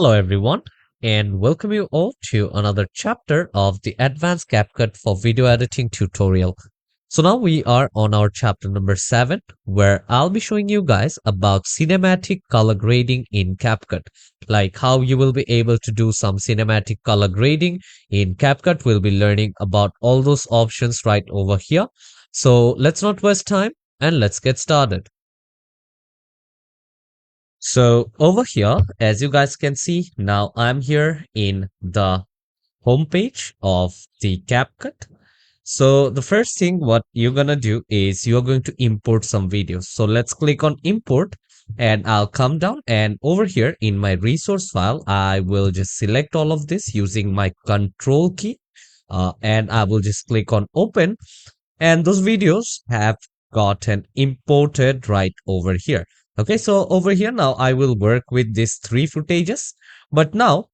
Hello everyone, and welcome you all to another chapter of the Advanced CapCut for Video Editing tutorial. So now we are on our chapter number 7, where I'll be showing you guys about cinematic color grading in CapCut. Like how you will be able to do some cinematic color grading in CapCut. We'll be learning about all those options right over here. So let's not waste time and let's get started. So over here, as you guys can see, now I'm here in the homepage of the CapCut. So the first thing what you're gonna do is you're going to import some videos. So let's click on import and I'll come down and over here in my resource file, I will just select all of this using my control key and I will just click on open and those videos have gotten imported right over here. Okay, so over here now I will work with these three footages, but now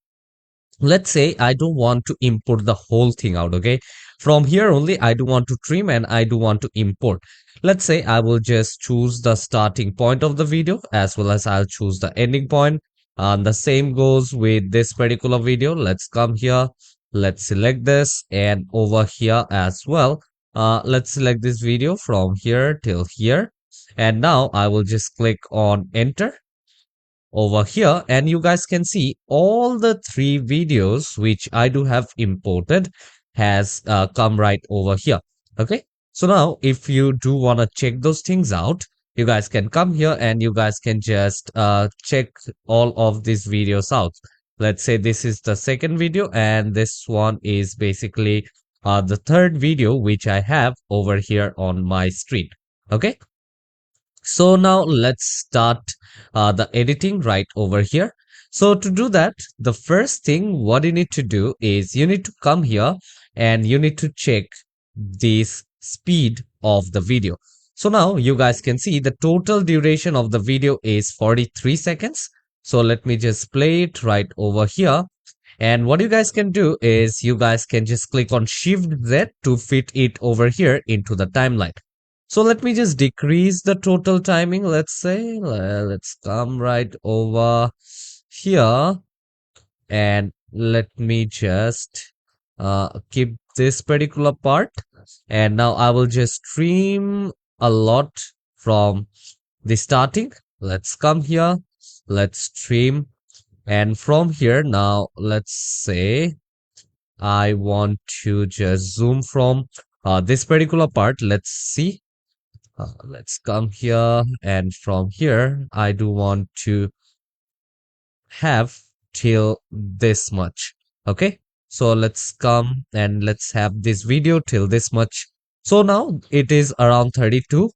let's say I don't want to import the whole thing out. Okay, from here only I do want to trim and I do want to import. Let's say I will just choose the starting point of the video as well as I'll choose the ending point. And the same goes with this particular video. Let's come here, let's select this, and over here as well, let's select this video from here till here, and now I will just click on enter over here and you guys can see all the three videos which I do have imported has come right over here. Okay, so now if you do want to check those things out, you guys can come here and you guys can just check all of these videos out. Let's say this is the second video and this one is basically the third video which I have over here on my screen. Okay, so now let's start the editing right over here. So to do that, the first thing what you need to do is you need to come here and you need to check this speed of the video. So now you guys can see the total duration of the video is 43 seconds. So let me just play it right over here. And what you guys can do is you guys can just click on Shift Z to fit it over here into the timeline. So let me just decrease the total timing. Let's say, let's come right over here and let me just keep this particular part. And now I will just trim a lot from the starting. Let's come here. Let's trim. And from here now, let's say I want to just zoom from this particular part. Let's see. Let's come here and from here I do want to have till this much. Okay, so let's come and let's have this video till this much. So now it is around 32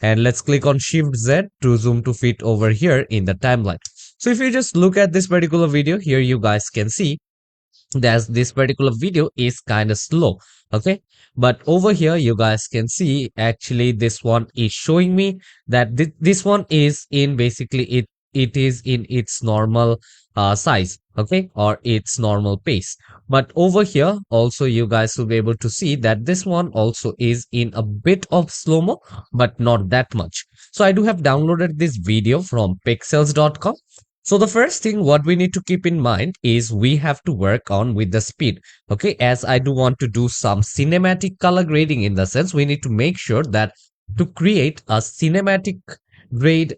and let's click on Shift Z to zoom to fit over here in the timeline. So if you just look at this particular video here, you guys can see that this particular video is kind of slow. Okay, but over here you guys can see actually this one is showing me that this one is in basically it is in its normal size, okay, or its normal pace. But over here also you guys will be able to see that this one also is in a bit of slow-mo, but not that much. So I do have downloaded this video from pixels.com. So the first thing what we need to keep in mind is we have to work on with the speed. Okay, as I do want to do some cinematic color grading, in the sense we need to make sure that to create a cinematic grade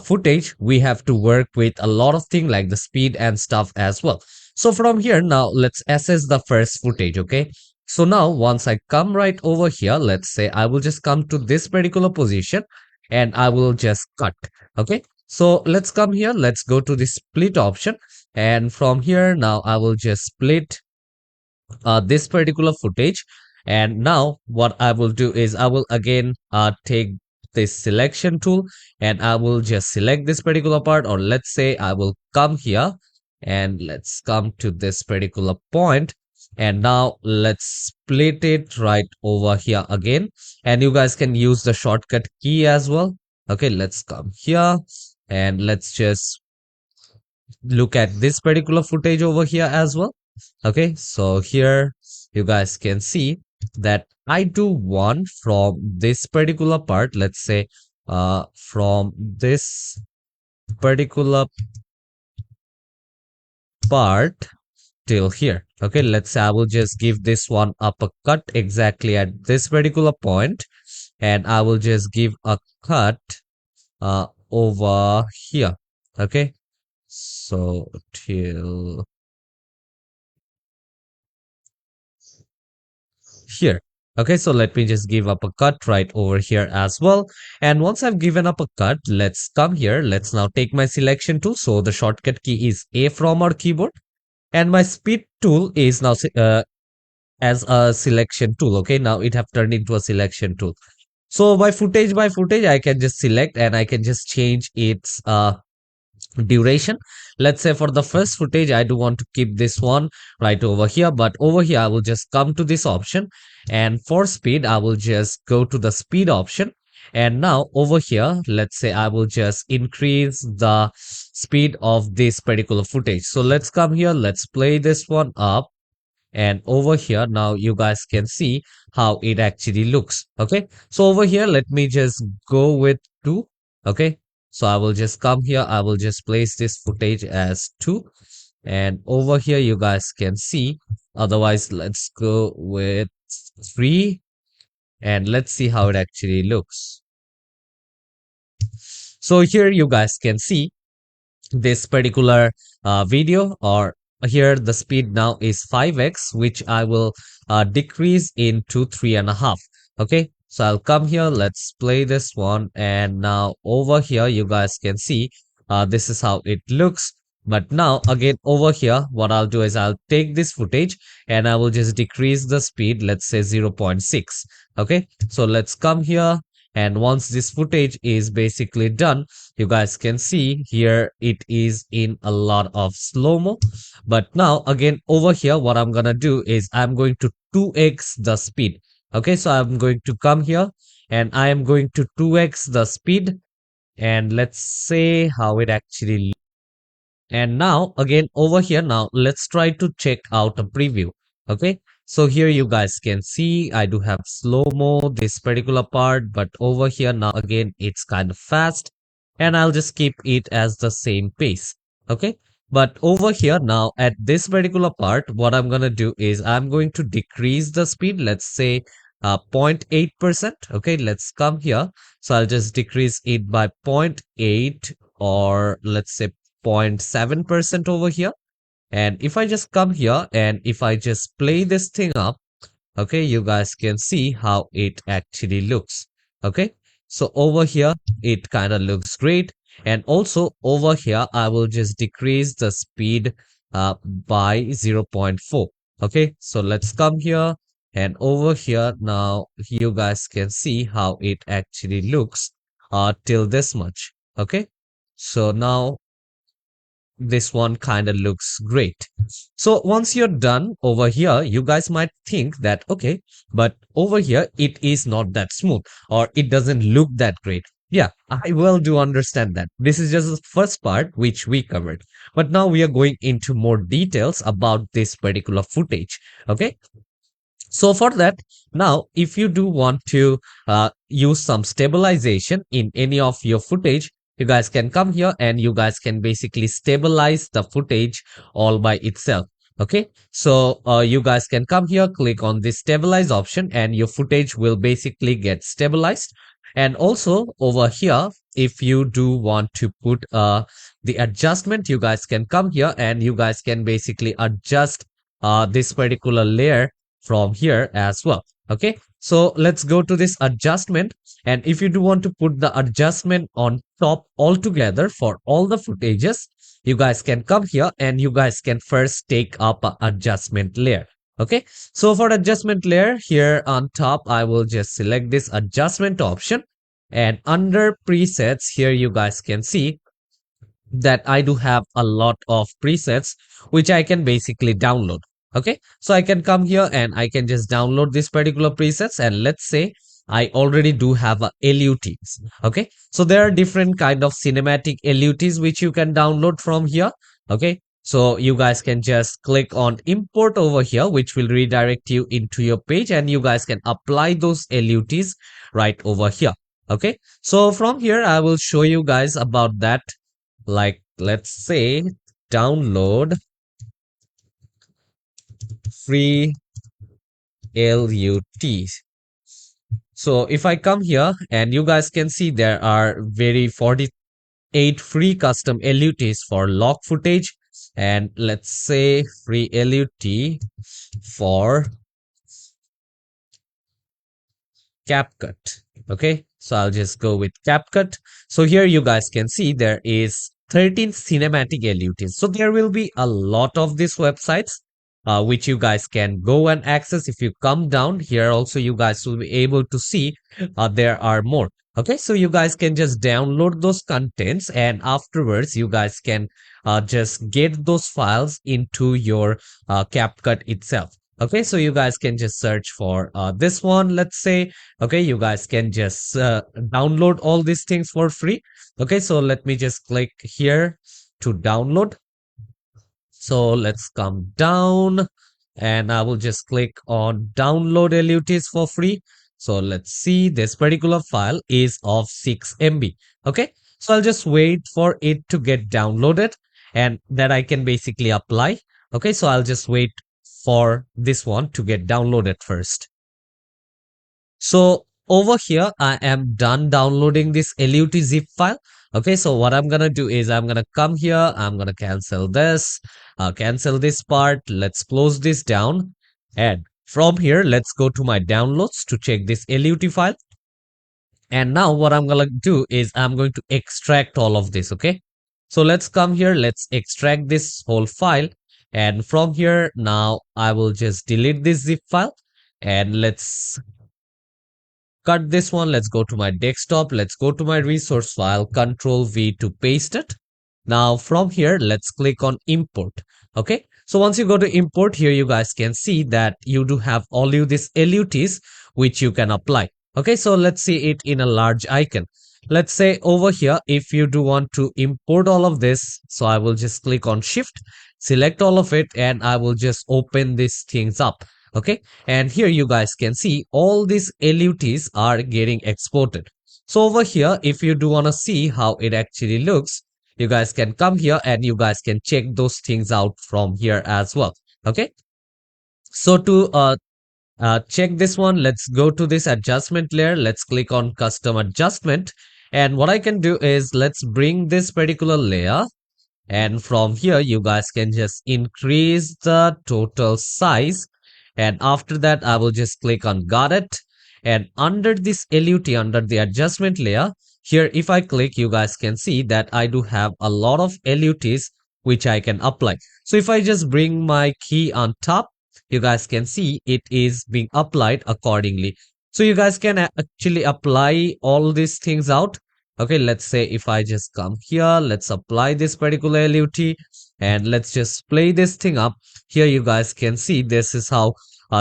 footage, we have to work with a lot of things like the speed and stuff as well. So from here now let's assess the first footage. Okay, so now once I come right over here, let's say I will just come to this particular position and I will just cut. Okay, so let's come here, let's go to the split option, and from here now I will just split this particular footage. And now what I will do is I will again take this selection tool and I will just select this particular part, or let's say I will come here and let's come to this particular point, and now let's split it right over here again, and you guys can use the shortcut key as well. Okay, let's come here and let's just look at this particular footage over here as well. Okay, so here you guys can see that I do want from this particular part, let's say from this particular part till here. Okay, let's say I will just give this one up a cut exactly at this particular point, and I will just give a cut over here. Okay, so till here. Okay, so let me just give up a cut right over here as well. And once I've given up a cut, let's come here. Let's now take my selection tool. So the shortcut key is A from our keyboard, and my speed tool is now as a selection tool. Okay, now it have turned into a selection tool. So by footage, I can just select and I can just change its duration. Let's say for the first footage, I do want to keep this one right over here, but over here I will just come to this option, and for speed I will just go to the speed option. And now over here, let's say I will just increase the speed of this particular footage. So let's come here, let's play this one up, and over here now you guys can see how it actually looks. Okay, so over here let me just go with 2. Okay, so I will just come here, I will just place this footage as 2, and over here you guys can see. Otherwise, let's go with 3, and let's see how it actually looks. So here you guys can see this particular video, or here the speed now is 5x, which I will decrease into 3.5. Okay, so I'll come here, let's play this one, and now over here you guys can see this is how it looks. But now again over here, what I'll do is I'll take this footage and I will just decrease the speed, let's say 0.6. Okay, so let's come here, and once this footage is basically done, you guys can see here it is in a lot of slow-mo. But now again over here, what I'm gonna do is I'm going to 2x the speed. Okay, so I'm going to come here and I am going to 2x the speed, and let's say how it actually. And now again over here, now let's try to check out a preview. Okay, so here you guys can see I do have slow-mo this particular part, but over here now again it's kind of fast, and I'll just keep it as the same pace. Okay, but over here now at this particular part, what I'm gonna do is I'm going to decrease the speed, let's say 0.8%. Okay, let's come here, so I'll just decrease it by 0.8, or let's say 0.7% over here. And if I just come here and if I just play this thing up, okay, you guys can see how it actually looks. Okay, so over here it kind of looks great. And also over here I will just decrease the speed by 0.4. Okay, so let's come here, and over here now you guys can see how it actually looks till this much. Okay, so now this one kind of looks great. So once you're done over here, you guys might think that, okay, but over here it is not that smooth, or it doesn't look that great. Yeah, I well do understand that. This is just the first part which we covered. But now we are going into more details about this particular footage. Okay, so for that, now if you do want to use some stabilization in any of your footage, you guys can come here and you guys can basically stabilize the footage all by itself. Okay, so you guys can come here, click on this stabilize option, and your footage will basically get stabilized. And also over here, if you do want to put the adjustment, you guys can come here and you guys can basically adjust this particular layer from here as well. Okay, so let's go to this adjustment, and if you do want to put the adjustment on top altogether for all the footages, you guys can come here and you guys can first take up a adjustment layer. Okay, so for adjustment layer here on top, I will just select this adjustment option, and under presets here you guys can see that I do have a lot of presets which I can basically download. Okay, so I can come here and I can just download this particular presets, and let's say I already do have a LUTs. Okay, so there are different kind of cinematic LUTs which you can download from here. Okay, so you guys can just click on import over here, which will redirect you into your page, and you guys can apply those LUTs right over here. Okay, so from here I will show you guys about that. Like, let's say download free LUTs. So if I come here and you guys can see there are very 48 free custom LUTs for log footage, and let's say free LUT for CapCut. Okay, so I'll just go with CapCut. So here you guys can see there is 13 cinematic LUTs. So there will be a lot of these websites which you guys can go and access. If you come down here also, you guys will be able to see there are more. Okay, so you guys can just download those contents, and afterwards you guys can just get those files into your CapCut itself. Okay, so you guys can just search for this one, let's say. Okay, you guys can just download all these things for free. Okay, so let me just click here to download. So let's come down and I will just click on download LUTs for free. So let's see, this particular file is of 6 MB. Okay, so I'll just wait for it to get downloaded and that I can basically apply. Okay, so I'll just wait for this one to get downloaded first. So over here, I am done downloading this LUT zip file. Okay, so what I'm gonna do is I'm gonna come here, I'm gonna cancel this part. Let's close this down. And from here, let's go to my downloads to check this LUT file. And now what I'm gonna do is I'm going to extract all of this. Okay, so let's come here, let's extract this whole file. And from here, now I will just delete this zip file and let's cut this one. Let's go to my desktop. Let's go to my resource file, Control V to paste it. Now from here, let's click on import. Okay. So once you go to import here, you guys can see that you do have all of these LUTs which you can apply. Okay. So let's see it in a large icon. Let's say over here, if you do want to import all of this, so I will just click on shift, select all of it, and I will just open these things up. Okay, and here you guys can see all these LUTs are getting exported. So over here, if you do want to see how it actually looks, you guys can come here and you guys can check those things out from here as well. Okay, so to check this one, let's go to this adjustment layer. Let's click on custom adjustment, and what I can do is let's bring this particular layer, and from here you guys can just increase the total size. And after that, I will just click on got it. And under this LUT, under the adjustment layer, here if I click, you guys can see that I do have a lot of LUTs which I can apply. So if I just bring my key on top, you guys can see it is being applied accordingly. So you guys can actually apply all these things out. Okay, let's say if I just come here, let's apply this particular LUT and let's just play this thing up. Here you guys can see this is how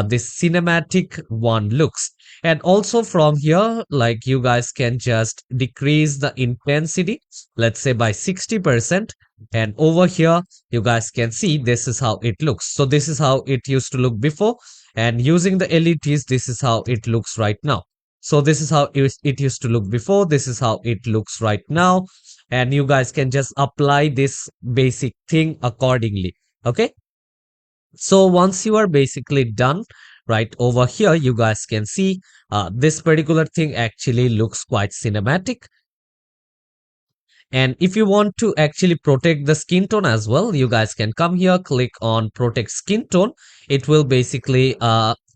this cinematic one looks. And also from here, like you guys can just decrease the intensity, let's say by 60%. And over here, you guys can see this is how it looks. So this is how it used to look before. And using the LEDs, this is how it looks right now. So this is how it used to look before. This is how it looks right now. And you guys can just apply this basic thing accordingly. Okay. So once you are basically done, right over here, you guys can see this particular thing actually looks quite cinematic. And if you want to actually protect the skin tone as well, you guys can come here, click on protect skin tone. It will basically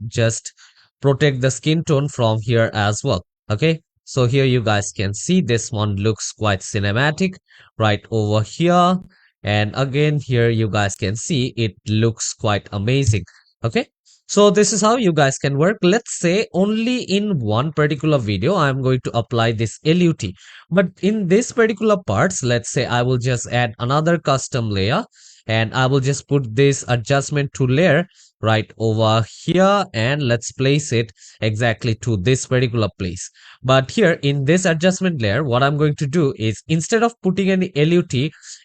just protect the skin tone from here as well. Okay, so here you guys can see this one looks quite cinematic right over here. And again, here you guys can see it looks quite amazing. Okay, so this is how you guys can work. Let's say only in one particular video, I'm going to apply this LUT. But in this particular parts, let's say I will just add another custom layer and I will just put this adjustment to layer right over here and let's place it exactly to this particular place. But here in this adjustment layer, what I'm going to do is instead of putting any LUT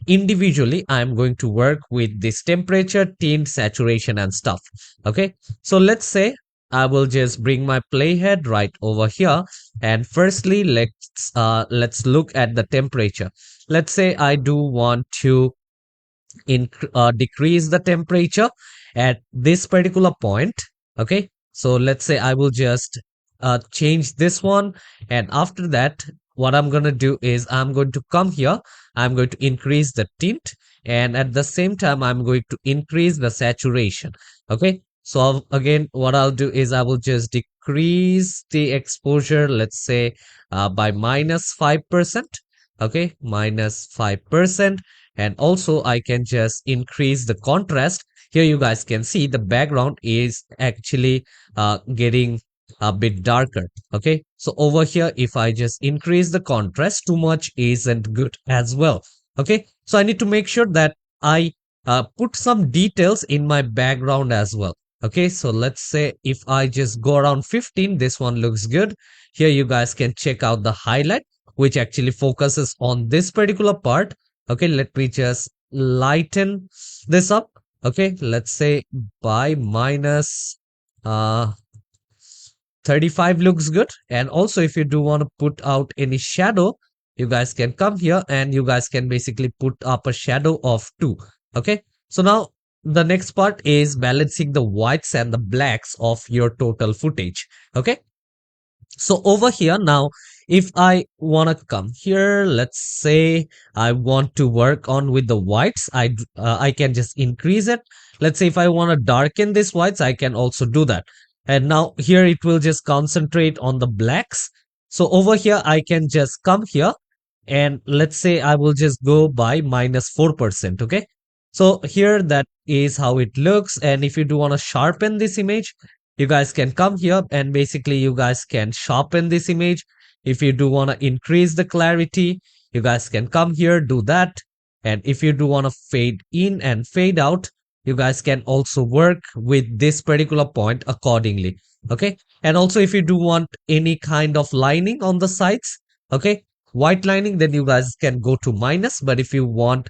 individually, I'm going to work with this temperature, tint, saturation and stuff. Okay, so let's say I will just bring my playhead right over here and firstly let's look at the temperature. Let's say I do want to decrease the temperature at this particular point. Okay, so let's say I will just change this one, and after that what I'm going to do is I'm going to come here, I'm going to increase the tint, and at the same time I'm going to increase the saturation. Okay, so again what I'll do is I will just decrease the exposure, let's say by -5%. Okay, -5%. And also I can just increase the contrast. Here you guys can see the background is actually getting a bit darker. Okay, so over here if I just increase the contrast, too much isn't good as well. Okay, so I need to make sure that I put some details in my background as well. Okay, so let's say if I just go around 15, this one looks good. Here you guys can check out the highlight, which actually focuses on this particular part. Okay, let me just lighten this up. Okay, let's say by minus uh 35 looks good. And also if you do want to put out any shadow, you guys can come here and you guys can basically put up a shadow of 2. Okay, so now the next part is balancing the whites and the blacks of your total footage. Okay, so over here now, if I want to come here, let's say I want to work on with the whites, I can just increase it. Let's say if I want to darken this whites, I can also do that. And now here it will just concentrate on the blacks. So over here I can just come here, and let's say I will just go by -4%. Okay, so here that is how it looks. And if you do want to sharpen this image, you guys can come here and basically you guys can sharpen this image. If you do want to increase the clarity, you guys can come here, do that. And if you do want to fade in and fade out, you guys can also work with this particular point accordingly. Okay, and also if you do want any kind of lining on the sides, okay, white lining, then you guys can go to minus. But if you want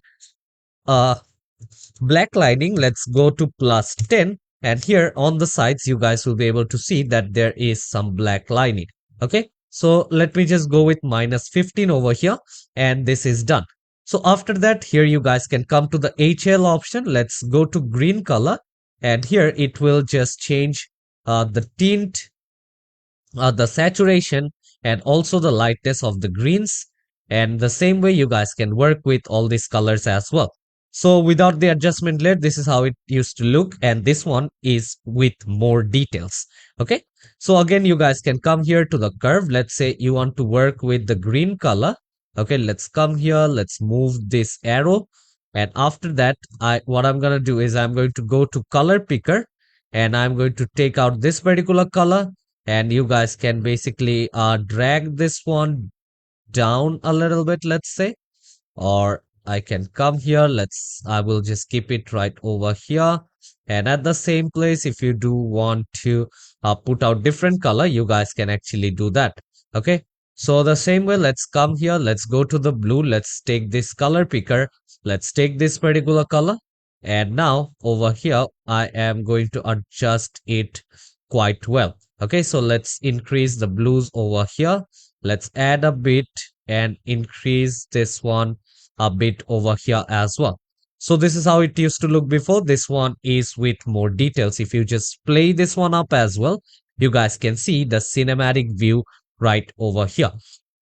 black lining, let's go to +10. And here on the sides you guys will be able to see that there is some black lining. Okay, so let me just go with -15 over here, and this is done. So after that, here you guys can come to the HL option. Let's go to green color, and here it will just change the tint, the saturation, and also the lightness of the greens. And the same way you guys can work with all these colors as well. So without the adjustment layer, this is how it used to look, and this one is with more details. Okay, so again you guys can come here to the curve. Let's say you want to work with the green color. Okay, let's come here, let's move this arrow, and after that what I'm gonna do is I'm going to go to color picker, and I'm going to take out this particular color, and you guys can basically drag this one down a little bit, let's say. Or I can come here, I will just keep it right over here. And at the same place, if you do want to put out different color, you guys can actually do that. Okay, so the same way, let's come here, let's go to the blue, let's take this color picker, let's take this particular color, and now over here I am going to adjust it quite well. Okay, so let's increase the blues over here, let's add a bit and increase this one a bit over here as well. So this is how it used to look before. This one is with more details. If you just play this one up as well, you guys can see the cinematic view right over here.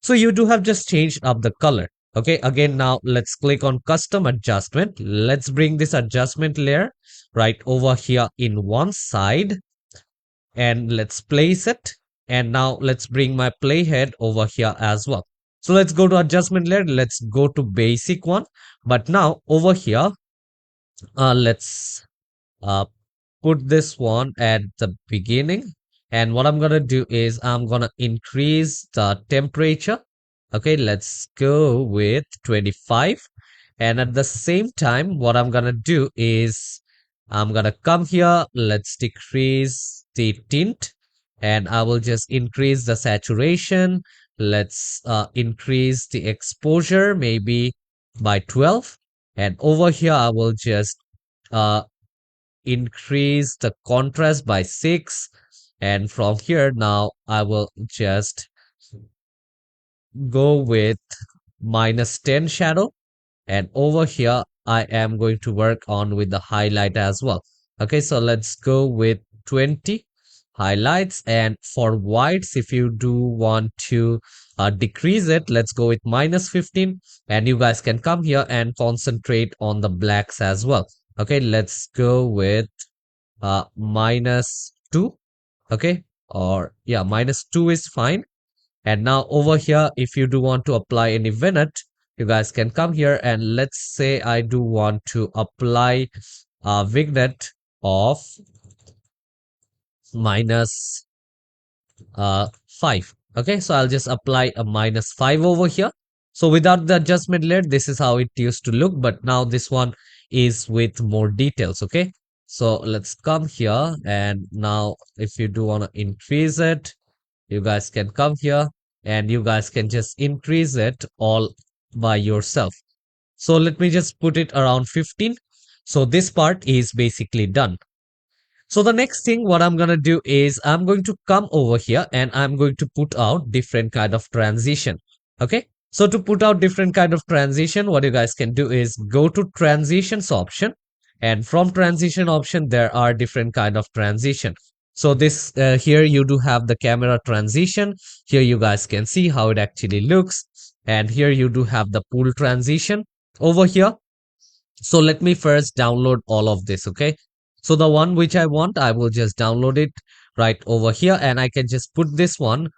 So you do have just changed up the color. Okay, again now let's click on custom adjustment. Let's bring this adjustment layer right over here in one side, and let's place it. And now let's bring my playhead over here as well. So let's go to adjustment layer, let's go to basic one. But now over here, let's uh, put this one at the beginning. And what I'm gonna do is I'm gonna increase the temperature. Okay, let's go with 25. And at the same time, what I'm gonna do is I'm gonna come here, let's decrease the tint, and I will just increase the saturation. Let's increase the exposure maybe by 12. And over here, I will just uh, increase the contrast by 6. And from here now, I will just go with -10 shadow. And over here, I am going to work on with the highlight as well. Okay, so let's go with 20 highlights. And for whites, if you do want to decrease it, let's go with -15. And you guys can come here and concentrate on the blacks as well. Okay, let's go with -2. Okay, or yeah, -2 is fine. And now over here, if you do want to apply any vignette, you guys can come here, and let's say I do want to apply a vignette of minus 5. Okay, so I'll just apply a -5 over here. So without the adjustment layer, this is how it used to look, but now this one is with more details. Okay, so let's come here, and now if you do want to increase it, you guys can come here, and you guys can just increase it all by yourself. So let me just put it around 15. So this part is basically done. So the next thing what I'm going to do is I'm going to come over here, and I'm going to put out different kind of transition. Okay. So to put out different kind of transition, what you guys can do is go to transitions option, and from transition option, there are different kind of transition. So this here you do have the camera transition. Here you guys can see how it actually looks. And here you do have the pool transition over here. So let me first download all of this. Okay, so the one which I want, I will just download it right over here, and I can just put this one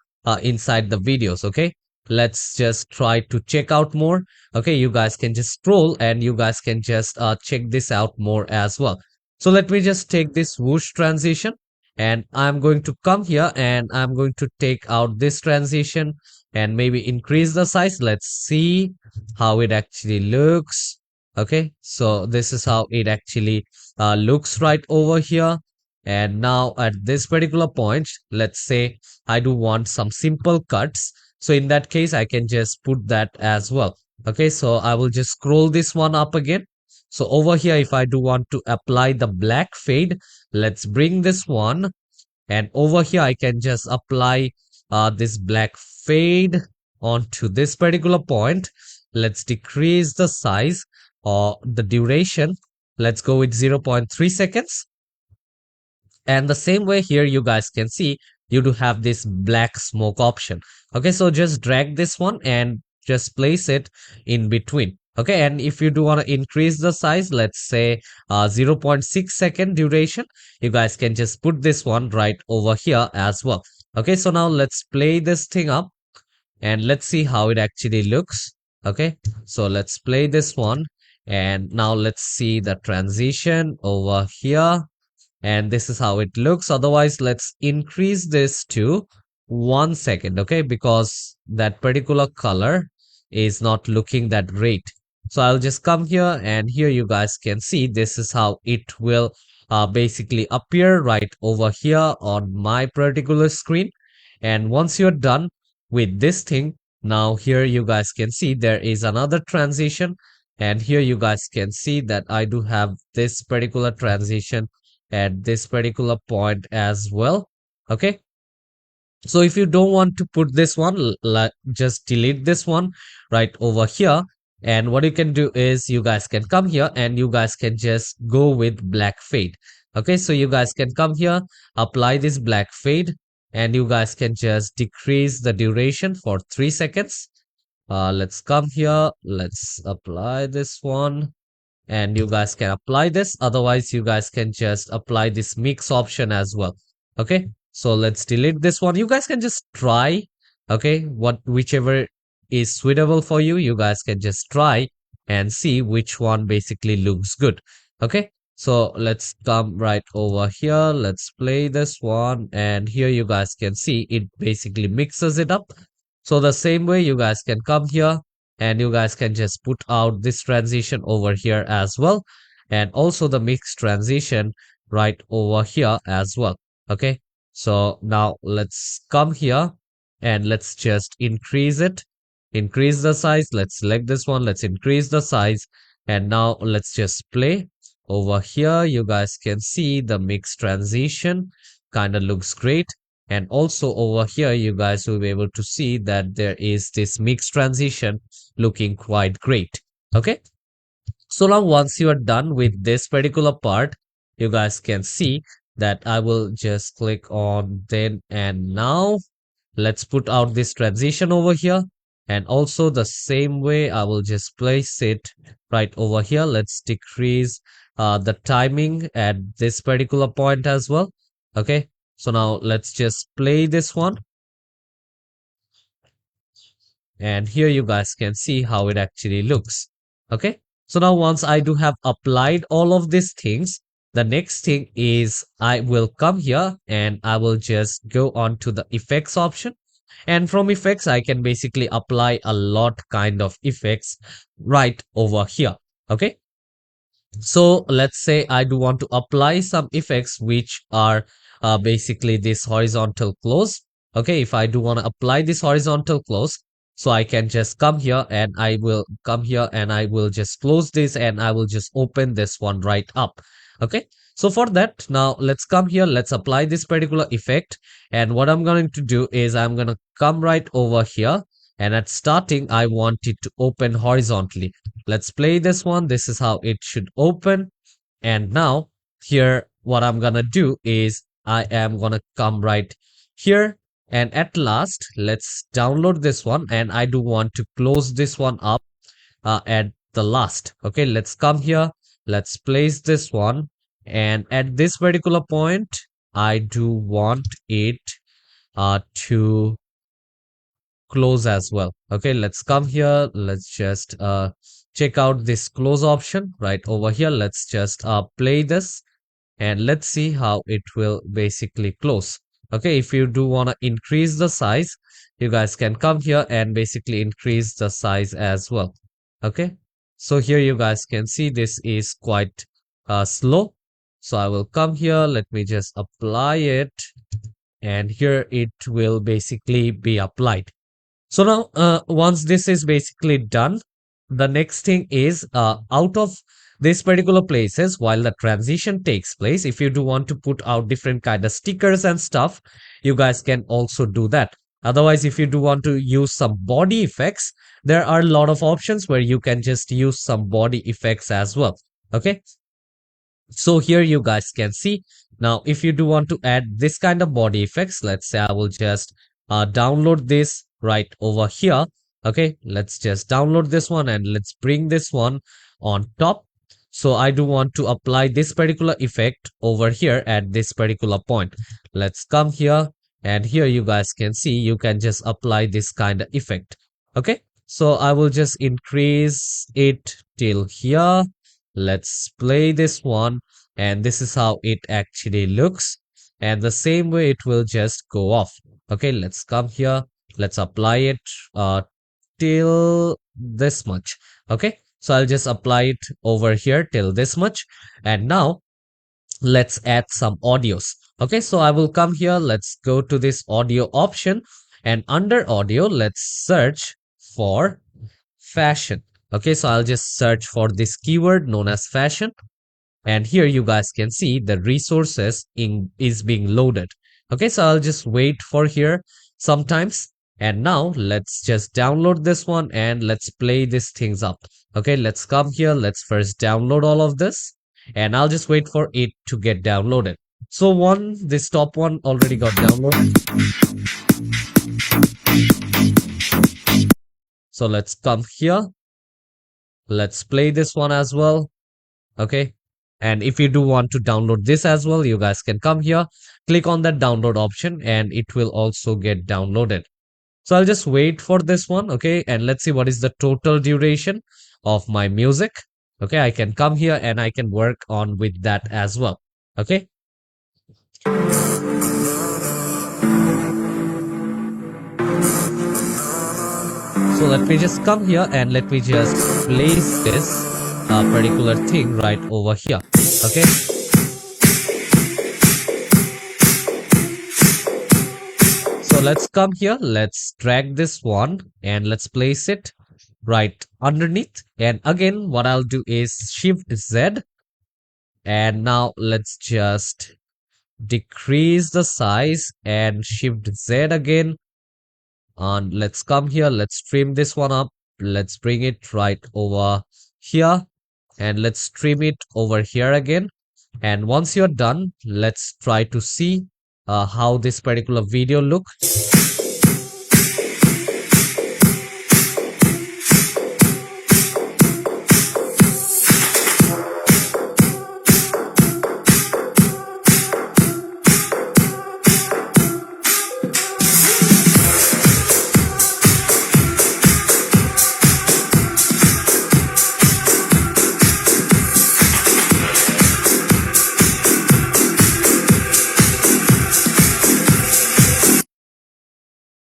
inside the videos. Okay, let's just try to check out more. Okay, you guys can just scroll, and you guys can just check this out more as well. So let me just take this whoosh transition, and I'm going to come here, and I'm going to take out this transition and maybe increase the size. Let's see how it actually looks. Okay, so this is how it actually looks right over here. And now at this particular point, let's say I do want some simple cuts. So in that case, I can just put that as well. Okay, so I will just scroll this one up again. So over here, if I do want to apply the black fade, let's bring this one, and over here I can just apply this black fade onto this particular point. Let's decrease the size or the duration. Let's go with 0.3 seconds. And the same way here, you guys can see you do have this black smoke option. Okay, so just drag this one and just place it in between. Okay, and if you do want to increase the size, let's say 0.6 second duration, you guys can just put this one right over here as well. Okay, so now let's play this thing up, and let's see how it actually looks. Okay, so let's play this one, and now let's see the transition over here, and this is how it looks. Otherwise, let's increase this to 1 second. Okay, because that particular color is not looking that great. So I'll just come here, and here you guys can see this is how it will basically appear right over here on my particular screen. And once you're done with this thing, now here you guys can see there is another transition, and here you guys can see that I do have this particular transition at this particular point as well. Okay, so if you don't want to put this one, just delete this one right over here. And what you can do is you guys can come here, and you guys can just go with black fade. Okay, so you guys can come here, apply this black fade, and you guys can just decrease the duration for 3 seconds. Let's come here, let's apply this one, and you guys can apply this. Otherwise, you guys can just apply this mix option as well. Okay, so let's delete this one. You guys can just try, okay, whichever is suitable for you. You guys can just try and see which one basically looks good. Okay, so let's come right over here, let's play this one, and here you guys can see it basically mixes it up. So the same way, you guys can come here, and you guys can just put out this transition over here as well, and also the mix transition right over here as well. Okay, so now let's come here, and let's just increase it, increase the size. Let's select this one, let's increase the size, and now let's just play over here. You guys can see the mix transition kind of looks great. And also over here, you guys will be able to see that there is this mix transition looking quite great. Okay, So now once you are done with this particular part, you guys can see that I will just click on then and now. Let's put out this transition over here. And also the same way, I will just place it right over here. Let's decrease the timing at this particular point as well. Okay. So now let's just play this one. And here you guys can see how it actually looks. Okay. So now once I do have applied all of these things, the next thing is I will come here and I will just go on to the effects option. And from effects, I can basically apply a lot kind of effects right over here. Okay. So let's say I do want to apply some effects which are basically this horizontal close. Okay, if I do want to apply this horizontal close, so I can just come here and I will come here and I will just close this and I will just open this one right up. Okay, so for that, now let's come here, let's apply this particular effect. And what I'm going to do is I'm going to come right over here. And at starting, I want it to open horizontally. Let's play this one. This is how it should open. And now here, what I'm gonna do is I am gonna come right here. And at last, let's download this one. And I do want to close this one up at the last. Okay, let's come here. Let's place this one. And at this particular point, I do want it to close as well. Okay, let's come here. Let's just check out this close option right over here. Let's just play this and let's see how it will basically close. Okay, if you do want to increase the size, you guys can come here and basically increase the size as well. Okay, so here you guys can see this is quite slow. So I will come here. Let me just apply it. And here it will basically be applied. So now, once this is basically done, the next thing is out of these particular places, while the transition takes place, if you do want to put out different kind of stickers and stuff, you guys can also do that. Otherwise, if you do want to use some body effects, there are a lot of options where you can just use some body effects as well. Okay. So here you guys can see. Now, if you do want to add this kind of body effects, let's say I will just download this right over here. Okay, let's just download this one and let's bring this one on top. So I do want to apply this particular effect over here at this particular point. Let's come here and here you guys can see you can just apply this kind of effect. Okay, so I will just increase it till here. Let's play this one and this is how it actually looks. And the same way it will just go off. Okay, let's come here. Let's apply it till this much. Okay, so I'll just apply it over here till this much. And now let's add some audios. Okay, so I will come here. Let's go to this audio option and under audio, let's search for fashion. Okay, so I'll just search for this keyword known as fashion. And here you guys can see the resources is being loaded. Okay, so I'll just wait for here sometimes. And now let's just download this one and let's play these things up. Okay, let's come here. Let's first download all of this and I'll just wait for it to get downloaded. So this top one already got downloaded. So let's come here. Let's play this one as well. Okay. And if you do want to download this as well, you guys can come here, click on that download option and it will also get downloaded. So I'll just wait for this one. Okay. And let's see what is the total duration of my music. Okay. I can come here and I can work on with that as well. Okay. So let me just come here and let me just place this particular thing right over here. Okay. So let's come here. Let's drag this one and let's place it right underneath. And again, what I'll do is Shift Z. And now let's just decrease the size and Shift Z again. And let's come here. Let's trim this one up. Let's bring it right over here. and let's stream it over here again. And once you're done, let's try to see how this particular video look.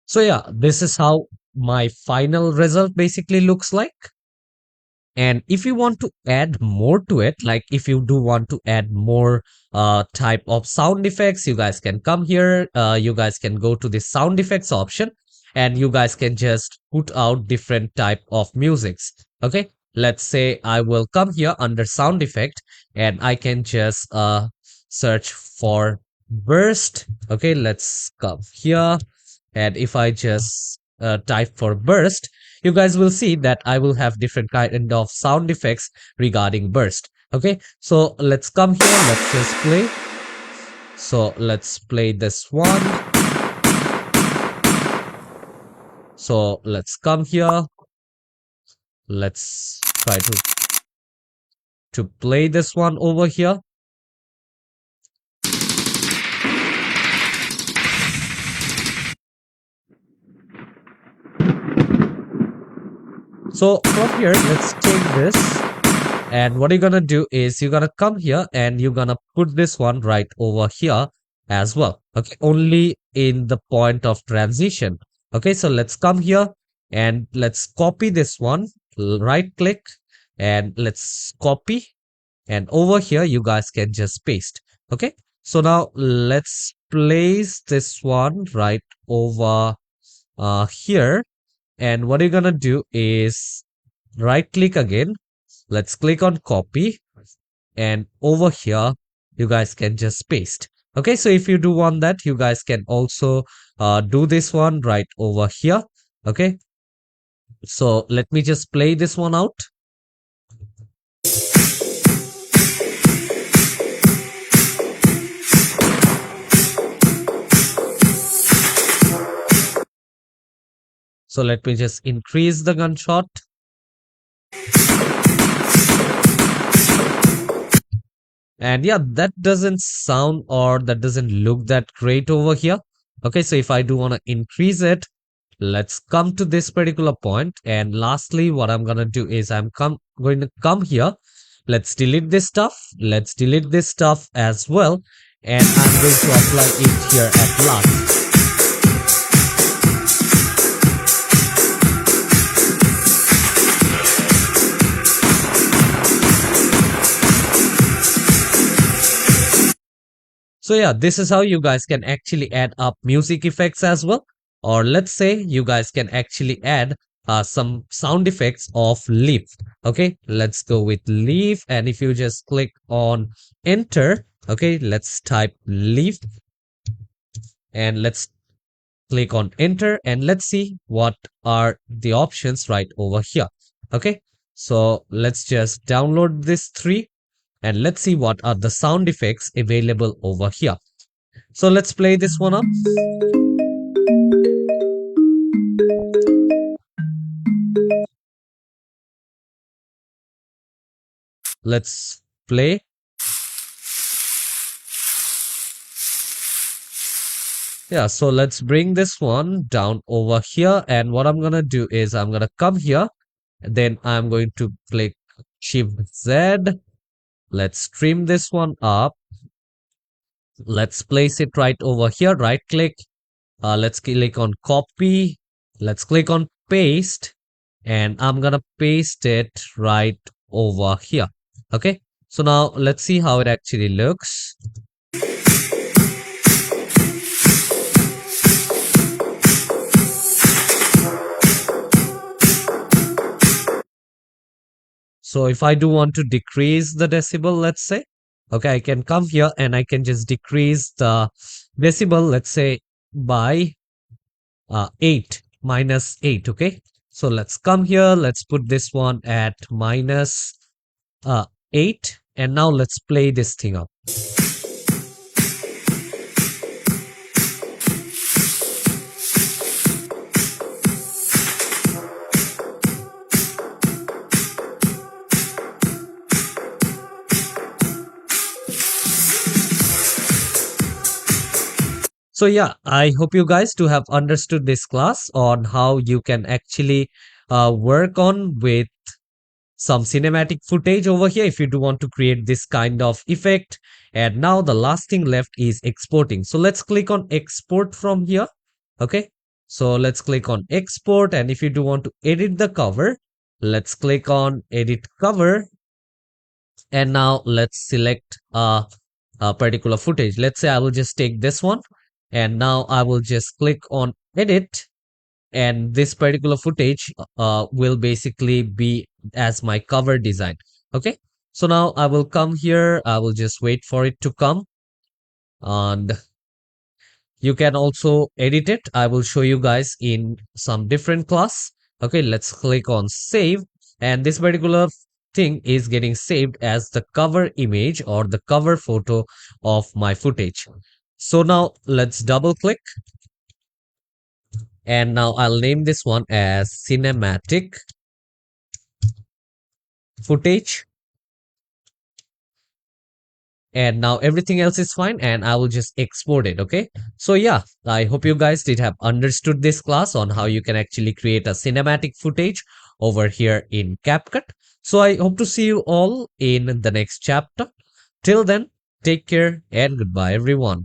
So yeah, this is how my final result basically looks like. And if you want to add more to it, like if you do want to add more type of sound effects, you guys can come here. You guys can go to the sound effects option and you guys can just put out different type of musics. Okay, let's say I will come here under sound effect and I can just search for burst. Okay, let's come here. And if I just type for burst, you guys will see that I will have different kind of sound effects regarding burst. Okay, so let's come here, let's just play. So let's play this one. So let's come here, let's try to play this one over here. So from here, let's take this. And what you're gonna do is you're gonna come here and you're gonna put this one right over here as well. Okay, only in the point of transition. Okay, so let's come here and let's copy this one. Right click and let's copy. And over here, you guys can just paste. Okay, so now let's place this one right over here. And what you're gonna do is right click again. Let's click on copy and over here you guys can just paste. Okay, so if you do want that, you guys can also do this one right over here. Okay, so let me just play this one out. So let me just increase the gunshot. And yeah, that doesn't sound or that doesn't look that great over here. Okay, so if I do want to increase it, let's come to this particular point. And lastly, what I'm gonna do is I'm going to come here. Let's delete this stuff. Let's delete this stuff as well. And I'm going to apply it here at last. So yeah, this is how you guys can actually add up music effects as well. Or let's say you guys can actually add some sound effects of leaf. Okay, let's go with leaf. And if you just click on enter, okay, let's type leaf. And let's click on enter and let's see what are the options right over here. Okay, so let's just download this three. And let's see what are the sound effects available over here. So let's play this one up. Let's play. Yeah, so let's bring this one down over here. And what I'm gonna do is I'm gonna come here. Then I'm going to click Shift Z. Let's trim this one up. Let's place it right over here. Right click. Let's click on copy. Let's click on paste. And I'm gonna paste it right over here. Okay. So now let's see how it actually looks. So if I do want to decrease the decibel, let's say, okay, I can come here and I can just decrease the decibel, let's say by 8, -8, okay? So let's come here, let's put this one at minus 8, and now let's play this thing up. So yeah, I hope you guys to have understood this class on how you can actually work on with some cinematic footage over here if you do want to create this kind of effect. And now the last thing left is exporting. So let's click on export from here. Okay, so let's click on export, and if you do want to edit the cover, let's click on edit cover, and now let's select a particular footage. Let's say I will just take this one, and now I will just click on edit, and this particular footage will basically be as my cover design. Okay, so now I will come here, I will just wait for it to come, and you can also edit it. I will show you guys in some different class. Okay, let's click on save, and this particular thing is getting saved as the cover image or the cover photo of my footage. So now let's double click, and now I'll name this one as cinematic footage, and now everything else is fine, and I will just export it. Okay, so yeah, I hope you guys did have understood this class on how you can actually create a cinematic footage over here in CapCut. So I hope to see you all in the next chapter. Till then, take care and goodbye everyone.